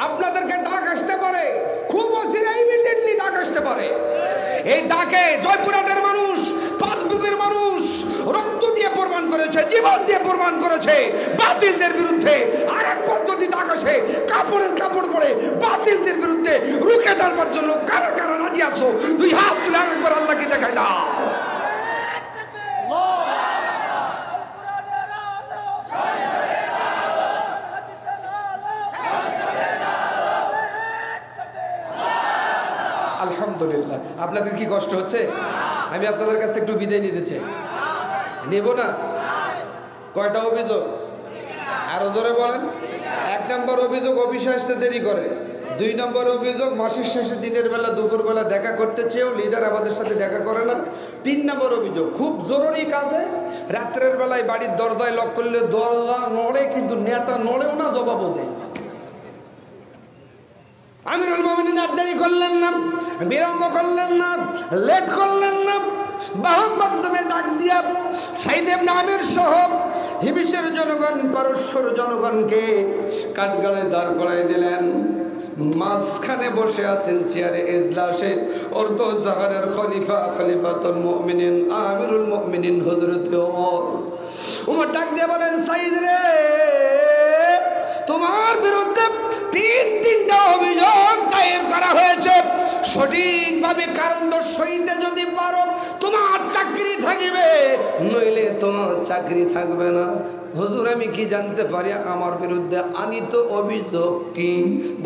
আপনাদেরকে ডাক আসতে পারে, খুব অচিরে ইমিডিয়েটলি ডাক আসতে পারে। এই ডাকে জয়পুরহাটের মানুষ, পাঁচবিবির মানুষ রক্ত দিয়ে প্রমাণ করেছে, জীবন দিয়ে প্রমাণ করেছে বাতিলদের বিরুদ্ধে। আরেক পদ্ধতি ডাক আসে, কাপড়ের কাপড় পরে বাতিলদের বিরুদ্ধে রুখে দাঁড়াবার জন্য কারা কারা রাজি আছো? দুই হাত তুলে আরেকবার আল্লাহকে দেখাই দাও। আলহামদুলিল্লাহ। আপনাদের কি কষ্ট হচ্ছে? আমি আপনাদের কাছে একটু বিদায় নিতে চাই। নেব না? কয়টা অভিযোগ? আরো জোরে বলেন। 1 নম্বর অভিযোগ, অফিসে আসতে দেরি করে। 2 নম্বর অভিযোগ, মাসের শেষে দিনের বেলা দুপুরবেলা দেখা করতে চেয়েও লিডার আমাদের সাথে দেখা করে না। 3 নম্বর অভিযোগ, খুব জরুরি কাজে রাত্রের বেলায় বাড়ির দরজায় লক করলে দরজা নড়ে, কিন্তু নেতা নড়েও না, জবাবও দেয়। আমিরুল মুমিনিন আর দেরি করলেন না, বিলম্ব করলেন না, লেট করলেন না, বাহক মাধ্যমে ডাক দিয়া সাইদ ইবনে আমের সহ হিমিশের জনগণ, পারস্যর জনগণকে কাঠগড়ায় দাঁড় করাই দিলেন। মাঝখানে বসে আছেন চেয়ারে এজলাসে অর্ধজাহানের খলিফা, খলিফাতুল মুমিনিন আমিরুল মুমিনিন হযরত ওমর ডাক দিয়ে বলেন, সাইদ রে, তোমার বিরুদ্ধে 3টা অভিযোগ দায়ের করা হয়েছে। সঠিকভাবে কারণ দর্শাইতে যদি পারো তোমার চাকরি থাকবে, নইলে তোমার চাকরি থাকবে না। হুজুর, আমি কি জানতে পারি আমার বিরুদ্ধে আনিত অভিযোগ কি?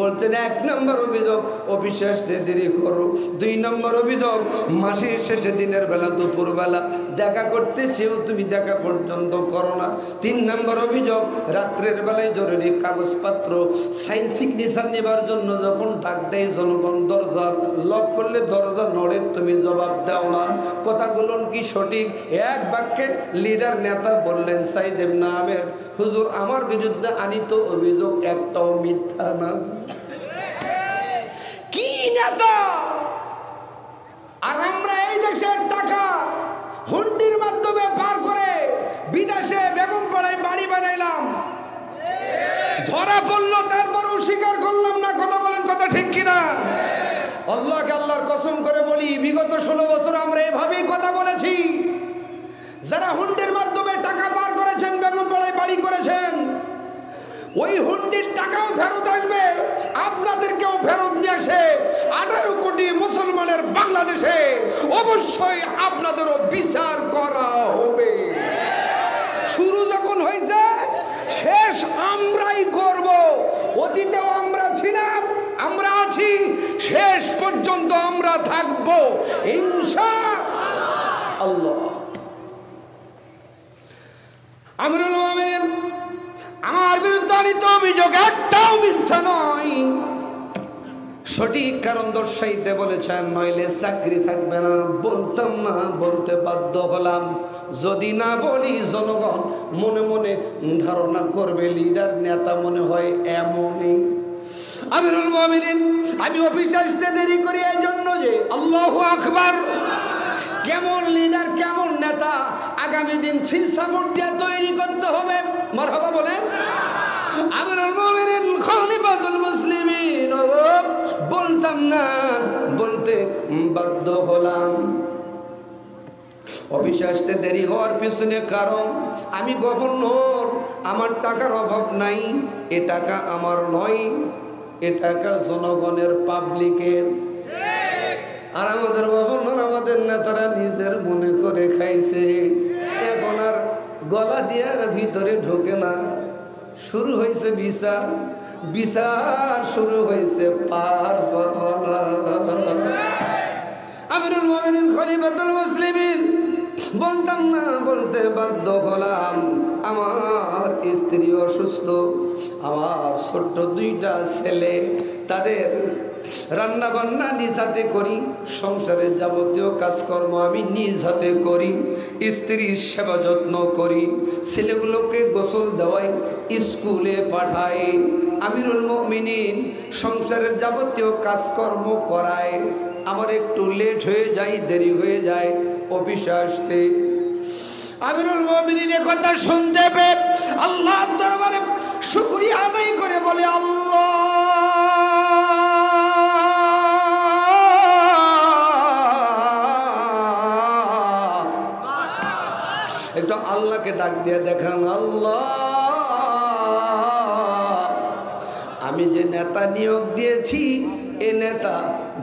বলছেন, 1 নম্বর অভিযোগ, অফিসে আসতে দেরি করো। 2 নম্বর অভিযোগ, মাসের শেষে দিনের বেলা দুপুরবেলা দেখা করতে চেয়েও তুমি দেখা পর্যন্ত করো না। 3 নম্বর অভিযোগ, রাত্রের বেলায় জরুরি কাগজপত্র সাইন সিগনেচার নেবার জন্য যখন ডাক দেয় জনগণ, দরজা লক করলে দরজা নড়ে, তুমি জবাব দাও না। কথাগুলো কি সঠিক? এক বাক্যে লিডার নেতা বললেন, সাইদ ইবনে আমের, হুজুর, আমার বিরুদ্ধে আনিত অভিযোগ একটাও মিথ্যা না। কি নেতা! আর আমরা এই দেশের টাকা হুন্ডির মাধ্যমে পার করে বিদেশে বেগমপাড়ায় বাড়ি বানাইলাম, ধরা পড়লো, তারপরেও স্বীকার করলাম না। কথা বলেন, কথা ঠিক কিনা? আল্লাহর কসম করে বলি, বিগত 16 বছর আমরা এভাবেই কথা বলেছি। যারা হুন্ডির মাধ্যমে টাকা পার করেছেন, বেগমপাড়ায় বাড়ি করেছেন, ওই হুন্ডির টাকাও ফেরত আসবে, আপনাদেরকেও ফেরত নিয়ে আসে 18 কোটি মুসলমানের বাংলাদেশে অবশ্যই আপনাদেরও বিচার করা হবে। শুরু যখন হয়েছে, শেষ আমরাই করব। অতীতেও আমরা ছিলাম, আমরা আছি, শেষ পর্যন্ত আমরা থাকবো ইনশাআল্লাহ। আমিরুল মুমিনিন, আমার বিরুদ্ধে আনিত অভিযোগ একটাও মিথ্যা নয়। সঠিক কারণ দর্শাইতে বলেছেন, নইলে চাকরি থাকবে না। বলতাম না, বলতে বাধ্য হলাম। যদি না বলি জনগণ মনে মনে ধারণা করবে লিডার নেতা মনে হয় এমনই। আমিরুল মুমিনিন, আমি অফিসে আসতে দেরি করি এই জন্য যে আল্লাহু আকবার, কেমন লিডার, কেমন নেতা আগামী দিন সিল সাপোর্ট দিয়ে তৈরি করতে হবে। মারহাবা বলেন। আমিরুল মুমিনিন খলিফাতুল মুসলিমিন, বলতাম না, বলতে বাধ্য হলাম। অফিসে আসতে দেরি হওয়ার পিছনে কারণ আমি গভর্নর, আমার টাকার অভাব নাই, এ টাকা আমার নয়, এ টাকা জনগণের, পাবলিকের। আর আমাদের গভর্নর, আমাদের নেতারা নিজের মনে করে খাইছে, এখন আর গলা দিয়ে ভিতরে ঢোকে না। শুরু হয়েছে বিচার, বিচার শুরু হয়েছে পার আমিরুল মুমিনিন খলিফাতুল মুসলিমিন। বলতাম না, বলতে বাধ্য হলাম, আমার স্ত্রী অসুস্থ, আমার ছোট্ট দুইটা ছেলে, তাদের রান্না বান্না নিজ হাতে করি, সংসারের যাবতীয় কাজকর্ম আমি নিজ হাতে করি, স্ত্রীর সেবা যত্ন করি, ছেলেগুলোকে গোসল দেওয়াই, স্কুলে পাঠাই, আমিরুল মুমিনিন সংসারের যাবতীয় কাজকর্ম করায়। আমার একটু লেট হয়ে যায়, দেরি হয়ে যায় অফিসে আসতে। আমিরুল মুমিনিন কথা শুনতে পেয়ে আল্লাহর দরবারে শুকরিয়া আদায় করে বলে, আল্লাহ একটু আল্লাহকে ডাক দিয়ে দেখান, আল্লাহ আমি যে নেতা নিয়োগ দিয়েছি, এ নেতা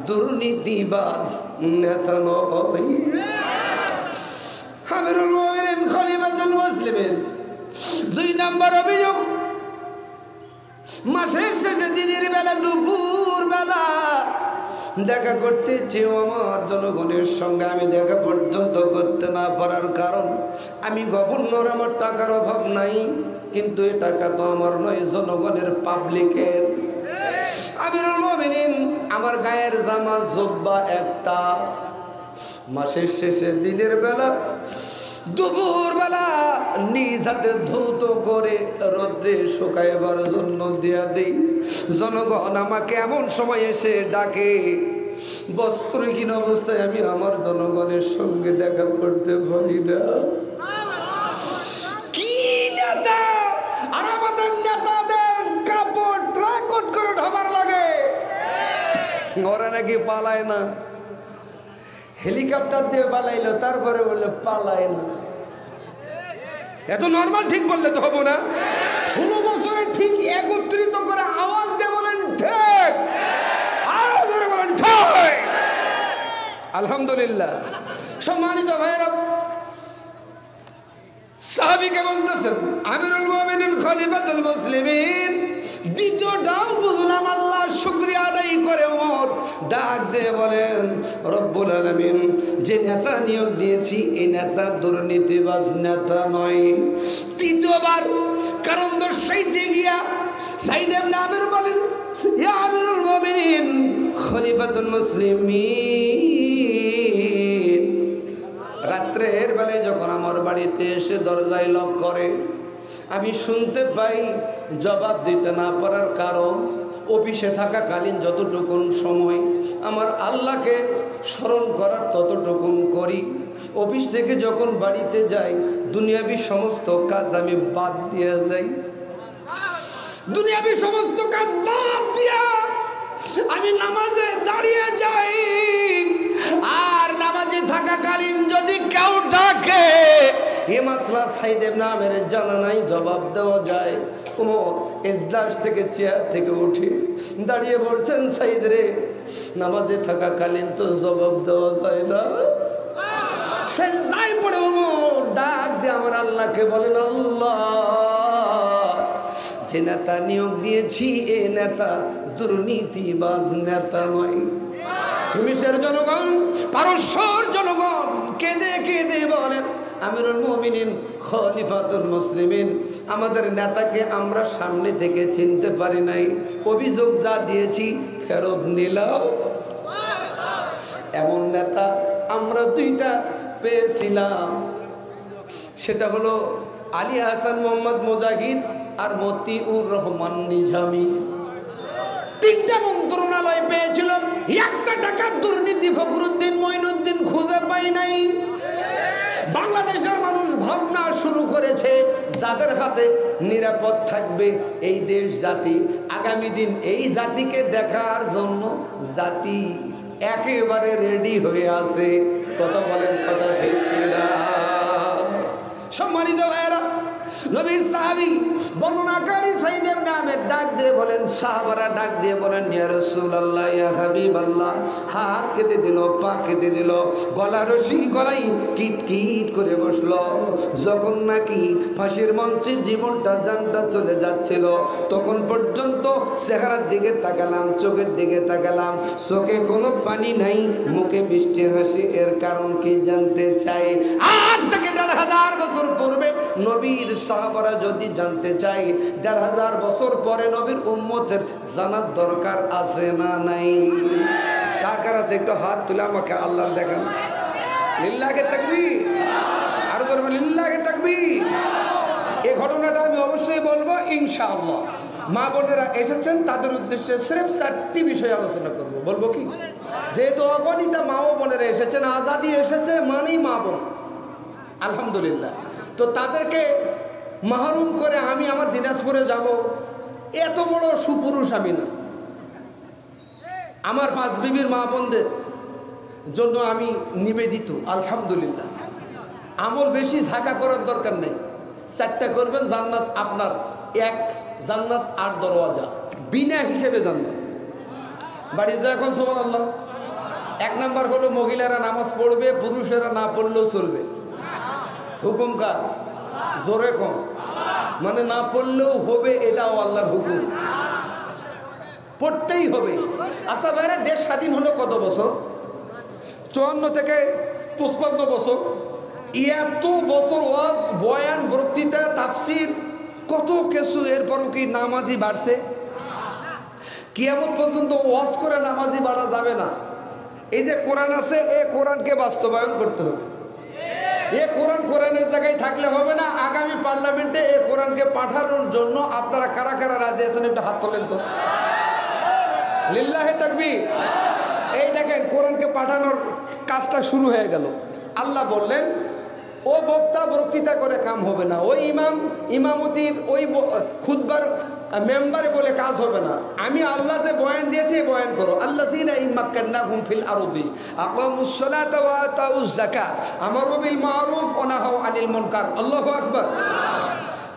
দুর্নীতিবাজ নেতা নয়। আমিরুল মুমিনিন খলিফাতুল মুসলিমিন 2 নম্বর অভিযোগ, মাসের শেষে দিনের বেলা, দুপুর বেলা দেখা করতে চেয়েও আমার জনগণের সঙ্গে আমি দেখা পর্যন্ত করতে না পারার কারণ আমি গভর্নর, আমার টাকার অভাব নাই, কিন্তু এ টাকা তো আমার নয়, জনগণের, পাবলিকের। আমিরুল মুমিনিন আমার গায়ের জামা জুব্বা একটা, মাসের শেষে দিনের বেলা, দুপুর বেলা নিজ হাতে ধৌত করে রোদ্রে শুকাইবার জন্য দিয়া দেই। জনগণ আমাকে এমন সময় এসে ডাকে, বস্ত্রহীন অবস্থায় আমি আমার জনগণের সঙ্গে দেখা করতে পারি না। কি নেতা! আর আমাদের নেতাদের কাপড় ট্রাকট করে ঢাবার লাগে, ওরা নাকি পালায় না, হেলিকপ্টার দিয়ে পালাইলো, তারপরে বললো পালায় না। এত নর্মাল ঠিক বললে তো হবো না? 16 বছরে ঠিক একত্রিত করে আওয়াজ দিয়ে বলেন ঠিক, আরো জোরে বলেন ঠিক। আলহামদুলিল্লাহ। সম্মানিত ভাইরা, সাহাবীকে বলতেছেন আমিরুল মুমিনিন খলিফাতুল মুসলিমিন, দ্বিতীয়টাও বুঝলাম, আল্লাহ শুকরিয়া আদায় করে ওমর ডাক দিয়ে বলেন, রব্বুল আলামিন যে নেতা নিয়োগ দিয়েছি, এই নেতা দুর্নীতিবাজ নেতা নয়। তৃতীয়বার কারণ দর্শাইতে গিয়া সাইদ ইবনে আমির বলেন, ইয়া আমিরুল মুমিনিন খলিফাতুল মুসলিমিন, রাত্রের বেলায় যখন আমার বাড়িতে এসে দরজায় লক করে, আমি শুনতে পাই জবাব দিতে না পারার কারণ অফিসে থাকাকালীন যতটুকুন সময় আমার আল্লাহকে স্মরণ করার ততটুকুন করি, অফিস থেকে যখন বাড়িতে যাই দুনিয়াবি সমস্ত কাজ আমি বাদ দিয়ে যাই, দুনিয়াবি সমস্ত কাজ বাদ দিয়া আমি নামাজে দাঁড়িয়ে যাই। আর নামাজে থাকাকালীন যদি কেউ ডাকে, এ মাসলা সাইদ ইবনে আমিরের জানা নাই, জবাব দেওয়া যায়। ওমর ইজলাস থেকে, চেয়ার থেকে উঠে দাঁড়িয়ে বলছেন, সাইদ রে, নামাজে থাকাকালীন তো জবাব দেওয়া যায় না। সেজদায় পড়ে ওমর ডাক দিয়ে আমার আল্লাহকে বলেন, আল্লাহ যে নেতা নিয়োগ দিয়েছি, এ নেতা দুর্নীতিবাজ নেতা নয়। মিশরের জনগণ, পারস্যর জনগণ কেঁদে কেঁদে বলেন, আমিরুল মুমিনিন খলিফাতুল মুসলিমিন, আমাদের নেতাকে আমরা সামনে থেকে চিনতে পারি নাই, অভিযোগ যা দিয়েছি ফেরত নিলাম। এমন নেতা আমরা 2টা পেয়েছিলাম, সেটা হলো আলী হাসান মোহাম্মদ মুজাহিদ আর মতিউর রহমান নিজামী। 3টা মন্ত্রণালয় পেয়েছিল, একটা টাকার দুর্নীতি ফখরুদ্দিন মঈনুদ্দিন খুঁজে পাই নাই। বাংলাদেশের মানুষ ভাবনা শুরু করেছে, যাদের হাতে নিরাপদ থাকবে এই দেশ জাতি, আগামী দিন এই জাতিকে দেখার জন্য জাতি একেবারে রেডি হয়ে আছে। কথা বলেন, কথা ঠিক কিনা? সম্মানিত ভাইয়েরা, নবীর সাহাবী বর্ণনাকারী সাইদ ইবনে আমের ডাক দিয়ে বলেন, সাহাবারা ডাক দিয়ে বলেন, ইয়া রাসূলুল্লাহ, ইয়া হাবিবাল্লাহ। হাত কেটে দিল, পা কেটে দিল, গলা রশি গলায় কিট কিট করে বসলো। যখন নাকি ফাঁসির মঞ্চে জীবনটা জানটা চলে যাচ্ছিল, তখন পর্যন্ত চেহারার দিকে তাকালাম, চোখের দিকে তাকালাম, চোখে কোনো পানি নাই, মুখে মিষ্টি হাসি। এর কারণ কি জানতে চাই? আজ থেকে ১,৫০০ বছর পূর্বে নবীর সাহাবারা যদি জানতে চাই, ১,৫০০ বছর পরে নবীর উম্মতের জানার দরকার আছে না নাই? কার কার আছে একটু হাত তুলে আমাকে আল্লাহ দেখান। লিল্লাহে তাকবীর, আরো জোরে লিল্লাহে তাকবীর। এই ঘটনাটা আমি অবশ্যই বলবো ইনশাআল্লাহ। মা বোনেরা এসেছেন, তাদের উদ্দেশ্যে সির্ফ 4টি বিষয় আলোচনা করব। বলবো কি? যেহেতু অগণিত মা ও বোনেরা এসেছেন, আজাদি এসেছে মানেই মা বোন, আলহামদুলিল্লাহ। তো তাদেরকে মাহরুম করে আমি আমার দিনাজপুরে যাব, এত বড় সুপুরুষ আমি না। আমার 5 বিবির মা বোনদের জন্য আমি নিবেদিত, আলহামদুলিল্লাহ। আমল বেশি ঝাঁকা করার দরকার নেই, 4টা করবেন, জান্নাত আপনার। 1, জান্নাত 8 দরওয়াজা, বিনা হিসেবে জান্নাত। বাড়ি যা এখন সুবহানাল্লাহ। 1 নাম্বার হলো মহিলারা নামাজ পড়বে, পুরুষেরা না পড়লেও চলবে। হুকুম কার? জোরে কম, মানে না পড়লেও হবে, এটাও আল্লাহর হুকুম, পড়তেই হবে। আচ্ছা ভাইরা, দেশ স্বাধীন হলো কত বছর? 54 থেকে 55 বছর। এত বছর ওয়াজ, বয়ান, বক্তৃতা, তাফসির, কত কিছু, এরপরও কি নামাজি বাড়ছে? কিয়ামত পর্যন্ত ওয়াজ করে নামাজি বাড়া যাবে না। এই যে কোরআন আছে, এই কোরআনকে বাস্তবায়ন করতে হবে। এ কোরআন কোরআনের জায়গায় থাকলে হবে না। আগামী পার্লামেন্টে এই কোরআনকে পাঠানোর জন্য আপনারা কারা কারা রাজি আছেন একটু হাত তোলেন তো। লিল্লাহে তাকবীর। এই দেখেন, কোরআনকে পাঠানোর কাজটা শুরু হয়ে গেল। আল্লাহ বললেন, ও বক্তা বক্তৃতা করে কাম হবে না, ওই ইমাম ইমামতির ওই খুতবার মেম্বারে বলে কাজ হবে না। আমি আল্লাহ যে বয়ান দিয়েছি বয়ান করো। আল্লাযীনা ইম্মাক্কান্নাহুম ফিল আরদি আকামুস সালাতা ওয়া আতাউজ যাকাত আমারু বিল মারুফ ওয়া নাহাউ আনিল মুনকার। আল্লাহু আকবার।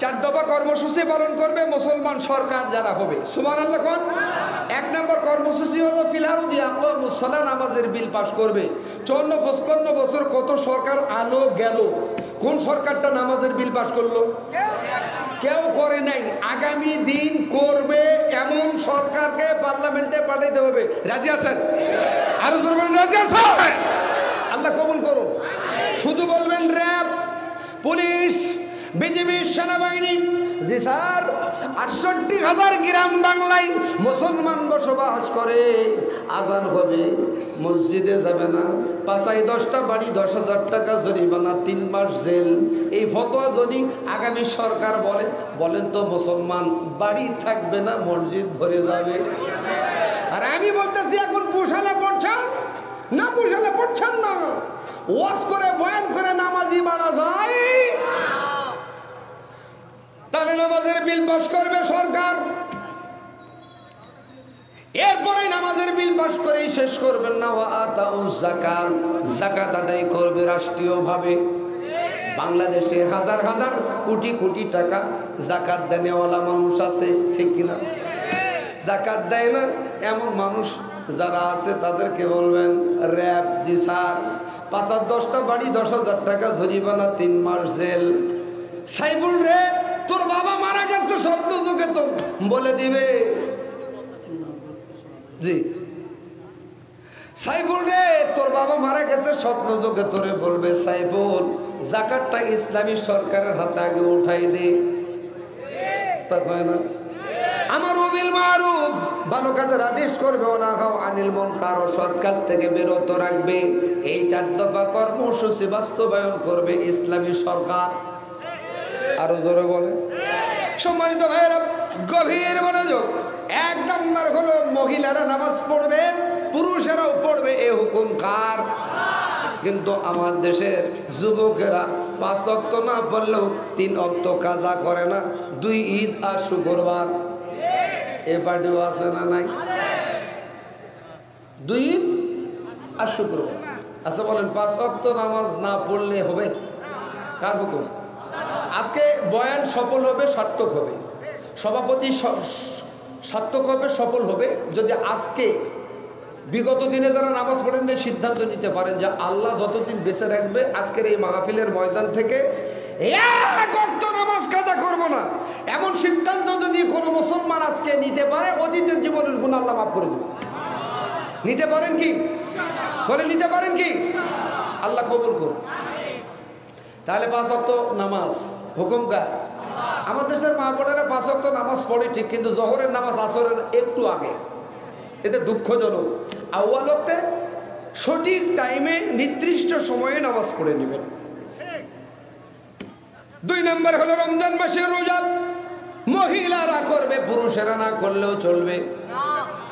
4 দফা কর্মসূচি পালন করবে মুসলমান সরকার যারা হবে। সুবহানাল্লাহ। 1 নম্বর কর্মসূচি হলো ফিল আরদি আকামুস সালাত, নামাজের বিল পাস করবে। 54-55 বছর কত সরকার আলো গেল, কোন সরকারটা নামাজের বিল পাস করলো? কেউ করে নাই। আগামী দিন করবে এমন সরকারকে পার্লামেন্টে পাঠাইতে হবে। রাজি আছেন? আরো জোরে বলেন, রাজি আছেন? আল্লাহ কবুল করুন। শুধু বলবেন র‍্যাব, পুলিশ, বিজিবি, সেনাবাহিনী। জি স্যার, 68,000 গ্রাম বাংলায় মুসলমান বসবাস করে। আজান হবে, মসজিদে যাবে না, পাঁচাই 10টা বাড়ি 10,000 টাকা জরিমানা, 3 মাস জেল। এই ফতোয়া যদি আগামী সরকার বলে, বলেন তো মুসলমান বাড়ি থাকবে না, মসজিদ ভরে যাবে। আর আমি বলতেছি, এখন পোষালে পড়ছেন না, পোষালে পড়ছেন না। ওয়াজ করে বয়ান করে নামাজি বাড়া যায়, তাহলে নামাজের বিল পাস করবে সরকার। এরপরে নামাজের বিল পাস করেই শেষ করবেন না, ওয়া আতাউজ যাকাত, যাকাত আদায় করবে রাষ্ট্রীয়ভাবে। বাংলাদেশে হাজার হাজার কোটি কোটি টাকা যাকাত দেনেওয়ালা মানুষ আছে, ঠিক কিনা? যাকাত দেয় না এমন মানুষ যারা আছে তাদেরকে বলবেন র‍্যাব, জি স্যার, 5-10টা বাড়ি 10,000 টাকা জরিমানা, 3 মাস জেল। সাইবুল রে, তোর বাবা মারা গেছে, স্বপ্ন যুগে তো বলে দিবে। জি সাইবুল রে, তোর বাবা মারা গেছে, স্বপ্ন যুগে তোরে বলবে, সাইবুল যাকাতটা ইসলামী সরকারের হাতে আগে উঠাই দে। তা হয় না? আমারু বিল মারুফ, ভালো কাজের আদেশ করবে, ওয়া নাহাউ আনিল মুনকার, সৎ কাজ থেকে বিরত রাখবে। এই 4 দফা কর্মসূচি বাস্তবায়ন করবে ইসলামী সরকার। আরো জোরে বলে। সম্মানিত ভাইয়েরা, গভীর মনোযোগ। 1 নম্বর হলো মহিলারা নামাজ পড়বে, পুরুষেরাও পড়বে। এই হুকুম কার? কিন্তু আমার দেশের যুবকেরা 5 ওয়াক্ত না পড়লেও 3 ওয়াক্ত কাজা করে না, 2 ঈদ আর শুক্রবার। এ পার্টিও আছে না নাই? 2 ঈদ আর শুক্রবার। আচ্ছা বলেন, 5 ওয়াক্ত নামাজ না পড়লে হবে? কার হুকুম? আজকে বয়ান সফল হবে, সার্থক হবে, সভাপতি সার্থক হবে, সফল হবে যদি আজকে বিগত দিনে যারা নামাজ পড়েন সিদ্ধান্ত নিতে পারেন যে আল্লাহ যতদিন বেঁচে রাখবে আজকের এই মাহফিলের ময়দান থেকে এক ওয়াক্ত নামাজ কাজা করব না, এমন সিদ্ধান্ত যদি কোনো মুসলমান আজকে নিতে পারে অতীতের জীবনের গুনাহ আল্লাহ মাফ করে দেবে। নিতে পারেন কি? বলে নিতে পারেন কি? আল্লাহ কবুল করুন। তাহলে 5 ওয়াক্ত নামাজ হুকুম কার? আমার দেশের মা বোনেরা 5 ওয়াক্ত নামাজ পড়ে ঠিক, কিন্তু জোহরের নামাজ আসরের একটু আগে, এটা দুঃখজনক। আউয়াল ওয়াক্তে সঠিক টাইমে নির্দিষ্ট সময়ে নামাজ পড়ে নেবেন। 2 নম্বর হলো রমজান মাসে রোজা মহিলারা করবে, পুরুষেরা না করলেও চলবে,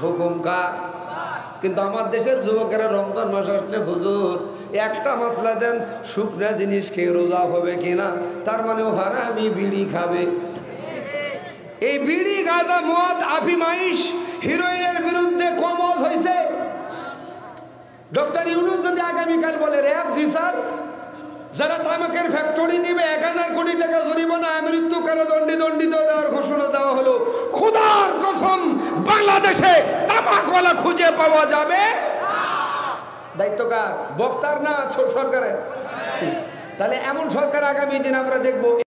হুকুম কার? কিন্তু আমার দেশের যুবকেরা রমজান মাস আসলে হুজুর একটা মশলা দেন, শুকনা জিনিস খেয়ে রোজা হবে কিনা, তার মানে ও হারামি বিড়ি খাবে। এই বিড়ি, গাঁজা, মদ, আফিম, আইশ, হিরোইনের বিরুদ্ধে কমল হয়েছে। ডক্টর ইউনূস যদি আগামীকাল বলে র্যাব জি স্যার, যারা তামাকের ফ্যাক্টরি দিবে 1000 কোটি টাকা জরিমানা, মৃত্যুকালে দণ্ডিত দেওয়ার ঘোষণা দেওয়া হলো, খোদার কসম বাংলাদেশে তামাকওয়ালা খুঁজে পাওয়া যাবে? দায়িত্ব কার? বক্তার না সরকারের? তাহলে এমন সরকার আগামী দিন আমরা দেখবো।